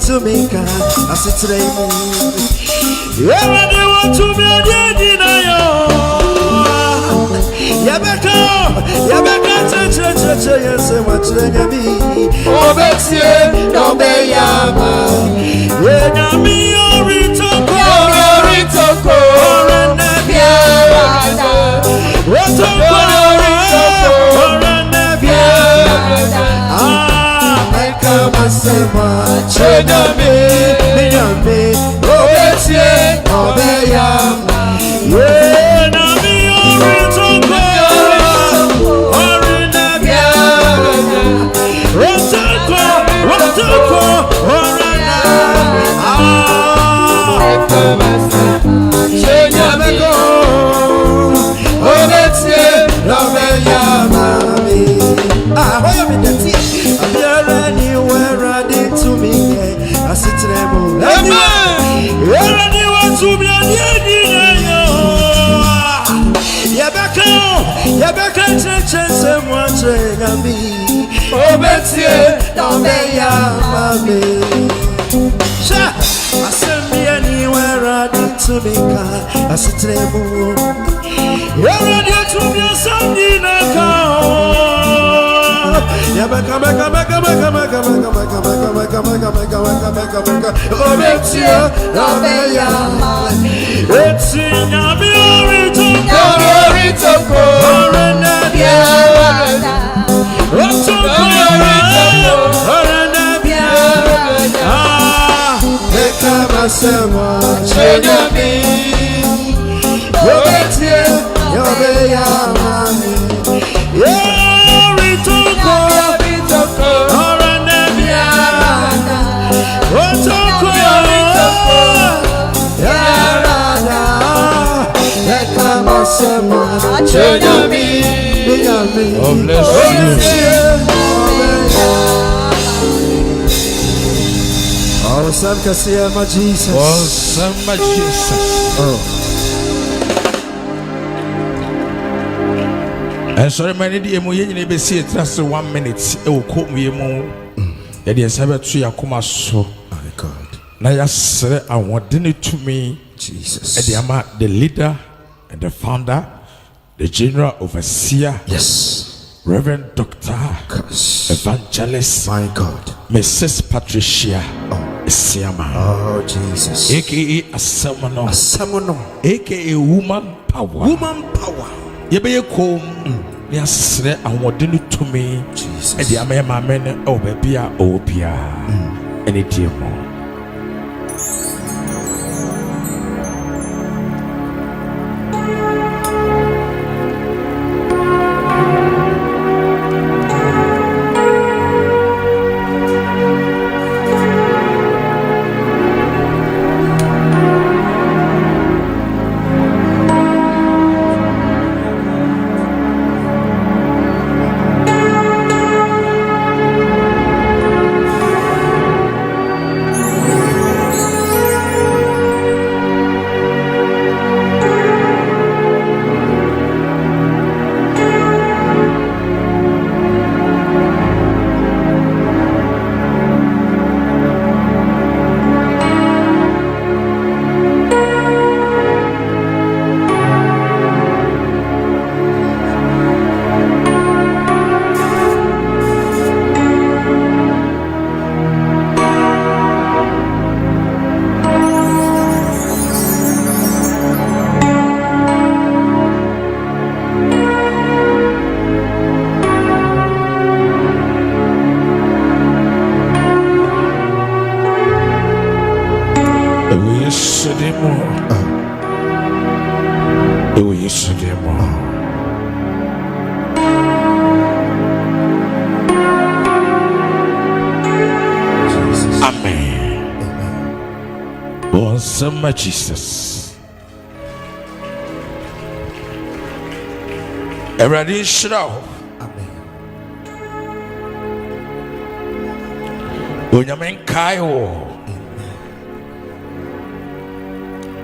to me, I sit today. Everybody want to be a denial. Yabaka, yes, what's the name? Oh, Betsy, don't be Yama. Yeah, me, or it's a core, and what's a Jesus. Awesome, Jesus. Oh. And so many dear Moyen be see it just 1 minute. It will cook me more. It is ever 3 akuma so. My God. Now, yes, I want it to me. Jesus. The leader and the founder, the general overseer. Yes. Reverend Dr. Evangelist, my God, Mrs. Patricia Asiamah. Oh Jesus. AKA Asamono. AKA woman power. You be a comb. Yes, I want it to me. Jesus. And the Amen, oh, baby, any dear more. Awesome, Jesus. Everybody shout. Amen. Onyamen Kaio.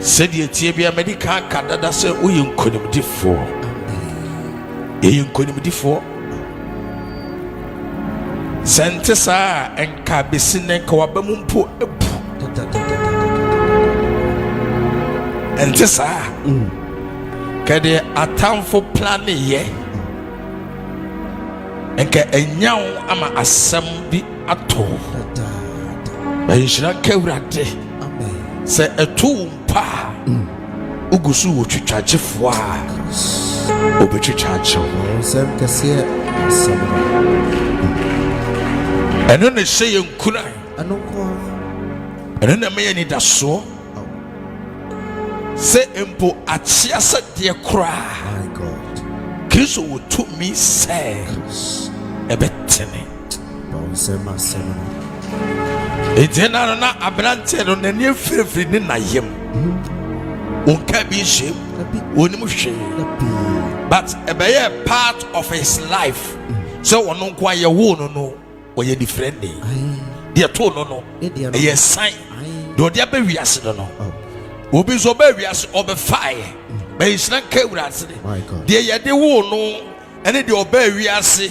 Said ye Tibia Medica Canada say we couldn't before. You couldn't before. Sente saa enka besi ne nka wabamu mpo ebu. Ente saa. Kede atamfo plan ye. Enka enyaw ama asem bi ato. Bayishira kewrade. Amen. Se etu mpa. Ugusu wo twitwagefo a. Obetwitwagew. Sem kese asem. Eno ne hye yenkuna. Ano ko. Eno na me ni daso. Se empo atia se de kra. My God. Kristo wo to me say. Ebetene. Sem asem. Ejena na abrante no na ne frefri ni na yem. Unka bi shame. Onim hwe. But a part of his life. So ono kwa ye wo no oye different day. Dia to no ye sign. Do dia be wiase no. Obi so be wiase obe fire. Be isna ka wurase. Dia ye de wo no ene de obe wiase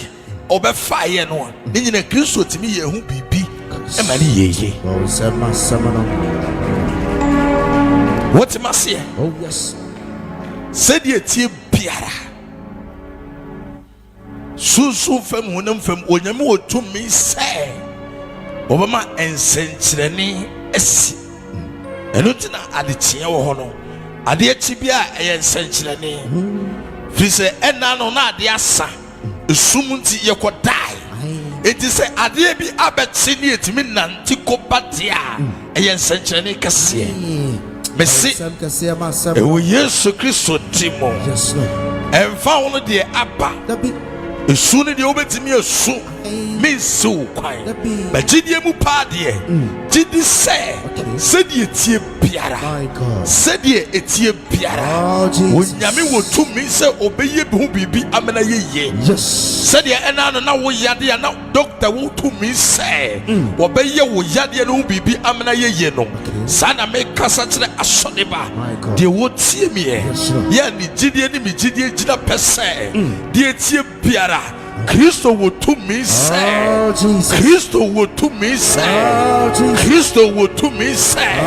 obe fire no. Ni nyina Kristo timi ye hu bibi. E ma ni yeye. What am I saying? Oh yes. Said ye tie biara. Susu fam honam fam onyame otumi say. Obama ensenkyerene esi. Eno tina adetie wo ho no. Ade achi bia eye ensenkyerene. Fi se ena no na ade asa. Esum nti ye kodai. Enti se ade bi abeti ni etimi nanti kobadia. Eye ensenkyerene kase. Messi, ewo Yesu Kristo timo. Yes, Lord. Emfa wono de aba. Esu ne de obetimi esu. Me so kwan. Ba gidie mu pa de. Gidi se. Se de etie biara. Se de etie biara. Onyame wo tumi se obeye bi hu bibi amena yeye. Yes. Se de ena no na wo yade na doctor wo tumi se. Obeye wo yade no hu bibi amena yeye no. Sana me kasa kire asode ba. De wo tie mi e. Ya ni gidie ni mi gidie gina pese. De etie biara. Kristo wo to me say. Kristo wo to me say. Kristo wo to me say.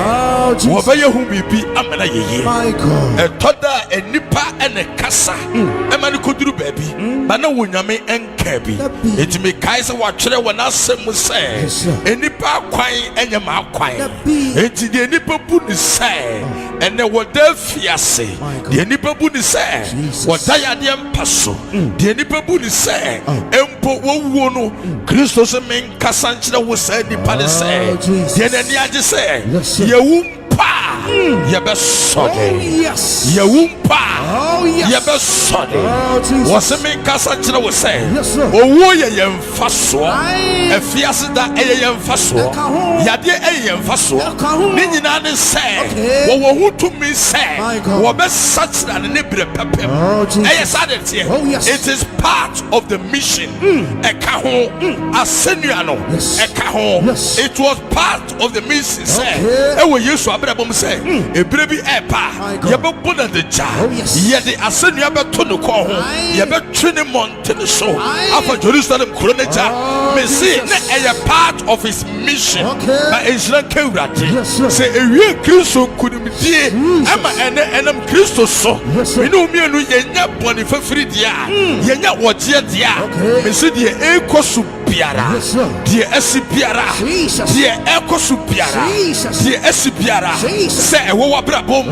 Wo ba ye hu bibi amana yeye. My God. Etoda enipa ene kasa. E ma ne koduru baabi. Ba na wo nyame enka bi. Enti me kai se wa twere wona asem say. Enipa kwan enye ma kwan. Enti de enipa bu ni say. Ene wo da fiase. De enipa bu ni say. Wo da yade empaso. De enipa bu ni say. Empo wo no Kristo se men kasanchira wo say di pale say ye na ni age say ye wumpa ye be sode ye wumpa ye be sode wo se men kasanchira wo say owo ye yemfaso afiase da ye yemfaso yade ye yemfaso ni nyina ne say wo hutumi say wo be sachira ne bre pepem e sadete it is part of the mission. It was part of the mission. Say, we used to have say, a baby epa, Yabba the jar, yet the Asenu Abatono call, Yabba Trinimont to the show. After Jerusalem, Kroneja, may see a part of his mission. But it's not Kurati. Say, a real Christo couldn't be dear. Emma and Christo so. We know me and we yet money for free, dear. Yet what yet, dear. Me see the ekosu biara, the esibiara, the ekosu biara, the esibiara. Say a wo abrabom,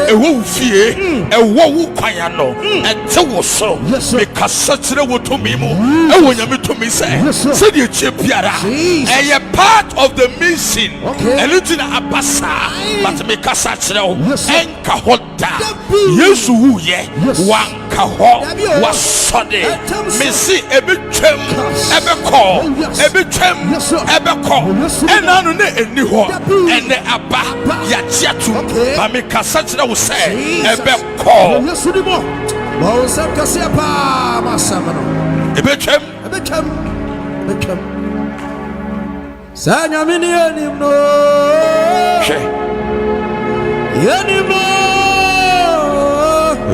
a wo fie, a wo kwayano, and tewo so. Because such a wo to me mo, a wo nyame to me say the chibiara, a part of the mission. A little abasa, but make us such a enka hoda. Yesu ye, one kaho was Sunday. Me see a bit trim, ebe call, and I don't know any ho, and the abba yachatu, but me casatra will say, ebe call. Ebe trim, Sanya mini animo, yanimo,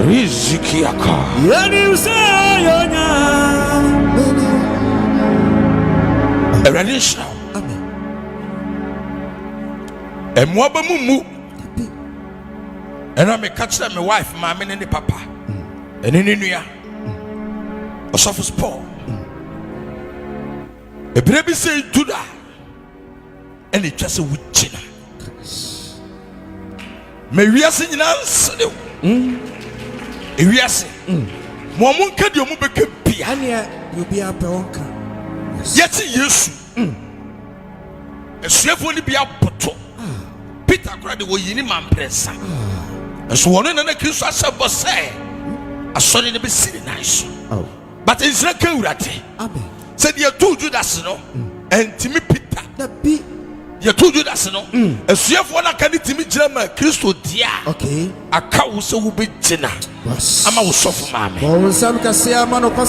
Rizikiaka, yanim sayanya. Eradi shira. Amen. Emwaba mumu. And I may catch them my wife, my man and the papa. And in India. A soft Paul. A baby say do that. And it just a witch. May we are singing answer. If we are saying, Momon can you move a piano? You'll be a peonka. Yet, yes, a chef will be a poto. Peter Grady will yin man press. As one and a kiss herself was say, I saw it be silly nice. But it's not curate. Said you told you that's no, and Timmy Peter. You told you that's no, a chef one can it to me, German, Christo, dear. Okay, a cow so be dinner. I'm a soft mammy. Oh, some can say a man of a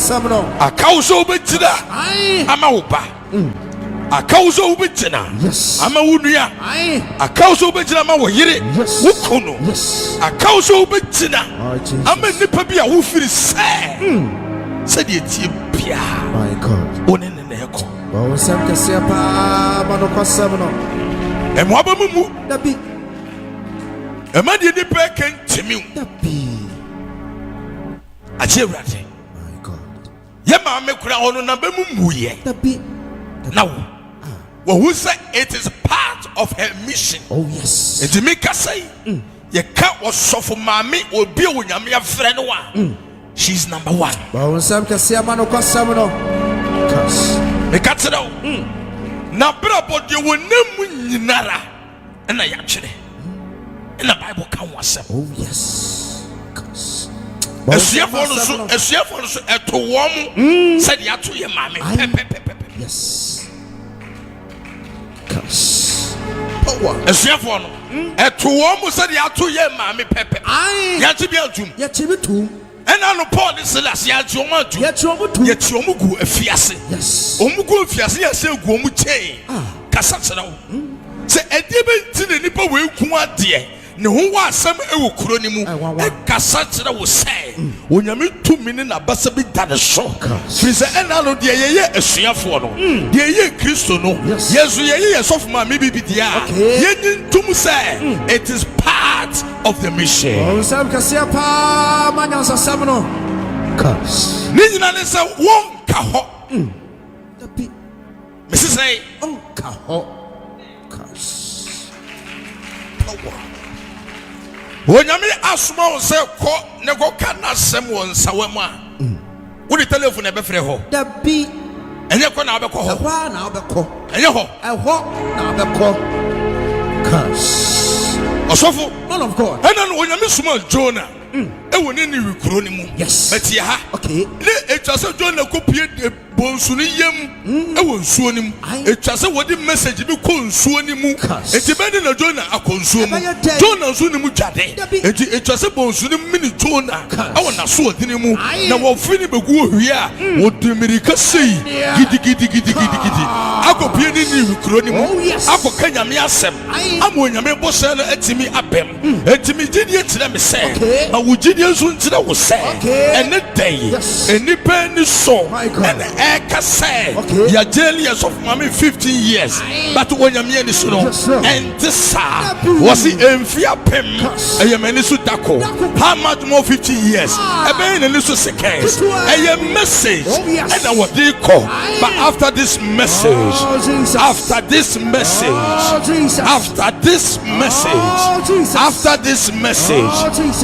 cow so be dinner. I'm a a cow so be dinner. Yes, I'm a woodia. A cow so be dinner. I'm a hear it. Yes, a cow so be dinner. I'm a nipabia who feels sad. Said it, my God. One in the echo. Oh, some can say a man of Passamano. And Wabamu, that be a man in the back and Timmy. That be a cherry. My God. Yama make crown number muye. That be now. Well, who said it is part of her mission? Oh, yes. And to make us say, your cat was Sofo Mammy will be with your friend one. She's number one. Well, some can say a man of Passamano. The cat's it out. Now, but you will name Nara. And I actually in the Bible can was. Oh, yes. A chef also at to warm said you to your mammy. Yes. A chef one at to warm said you to your mammy pepe. I had to be a tomb. Yet you too. And I know Paul is the last year to want to yet your mugu a fiasse. Yes. Omugu fiasse, I say, Gumuche. Cassatra. Say, a debate to the nipple will come out, dear. No one was some cronimu. Cassatra will say, when you meet 2 minutes, a basabi done a shock. Freezer and I know the a chef for no. The Christo no. Yes, we are soft, my maybe be the yen to say it is part of the mission. Oh, some Cassiapa, Manasa Samano. Cus. Nina is a one caho. Mrs. A. Oh, caho. Cus. When you mean a small cell, never can not someone Sawama. Would you telephone a befreho? That be and you're going to have a call. Now the call. And you hope I walk now the call. Cus. A Sofo, man of God. And then when you miss small Jonah, it will need recruiting. Yes, but yeah, okay. It just a Jonah copy the Bonsunium. I will soon him. It just a what the message be consuming. It's a bed in a Jonah, a consumer. Jonah Sunimuchade. It just a Bonsunim mini Jonah. I want to sort in him. Now, we'll finish the go here. What the America say? Giddy. I go be in recruiting. Oh, yes. I go Kenya Sam. I'm when you may boss at me up him. At me did yet let me say. I would you soon to that was said. And a day, and the penny saw. And Eka said, you're jealous of mommy 15 years. But when you're near this, and this was the Enfia Pem, and your Menisu Dako. How much more 15 years? A man in little seconds. And your message, and what they call. But after this message, after this message,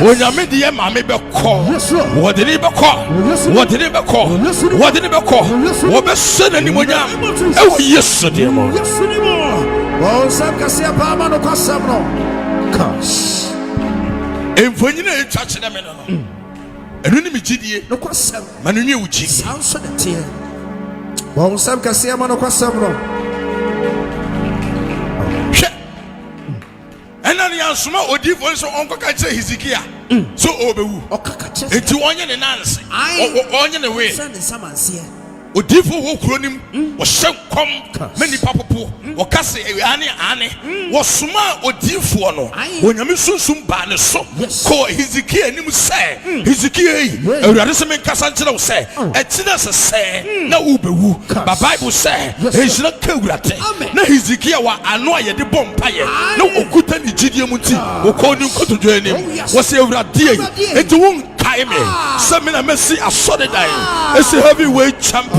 when you made the mammy be call, what did he be call? What did he be call? What did he be call? What be said anymore? Oh, yes, dear. Yes, anymore. Well, some can say a palm no Cassabro. Cos. And when you know, touching them, and when you meet no Cassab, Manu Uchi sounds so the tear. Well, some can say a man of Cassabro. And then you small or deep voice of Uncle Catcher Hizikia. So over it's one in an answer. I on the way. Send someone here. Odifo wo kronim wo hyenkom many papopo wo kase ane wo soma odifo no onyame sunsum ba ne so ko Hezekiah nim say Hezekiah awurade se men kasa nkyere wo say etina se na ubewu ba Bible say ehina ka awurade na Hezekiah wa ano ayede bompaye na okuta ni gidie mu nti wo ko ni nkotojo anim wo say awurade enti won kai me se me na mesi asode dan esi heavyweight champion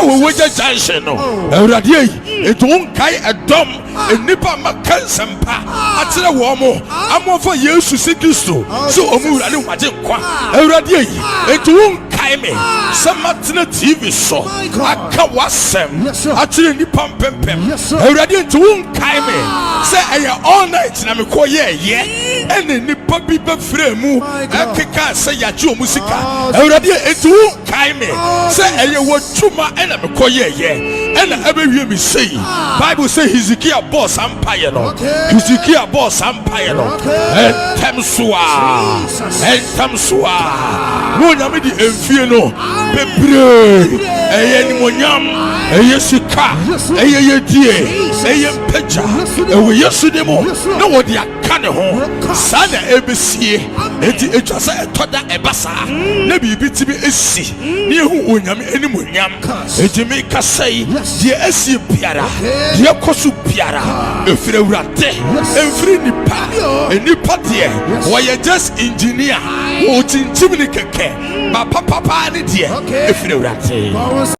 we wage junction no awurade enti won kai edom enipa makansempa atere wo mo amofa Yesu Kristo so omurade waje nkwa awurade enti won kai me se matena TV so aka wasem atere nipa pempem awurade enti won kai me se eye all night na me koye ene nipa bi be fremu akeka se yaje omusika awurade enti won kai me se eye wotuma ene me koye ene abewie me sei Bible say Hezekiah boss empire no Hezekiah boss empire no entam soa no nyame di emfie no bebre eye ni monyam eye sika eye yedie eye peja ewe Yesu demo na wodi aka ne ho sa na ebesie enti etwa sa etoda ebasa na bibi tibi esi ne ehu onyame eni monyam ejimi kasai die esi biara die kosu biara efire wurate efire nipa die woye just engineer wo tintim ni keke ba papa ni die efire wurate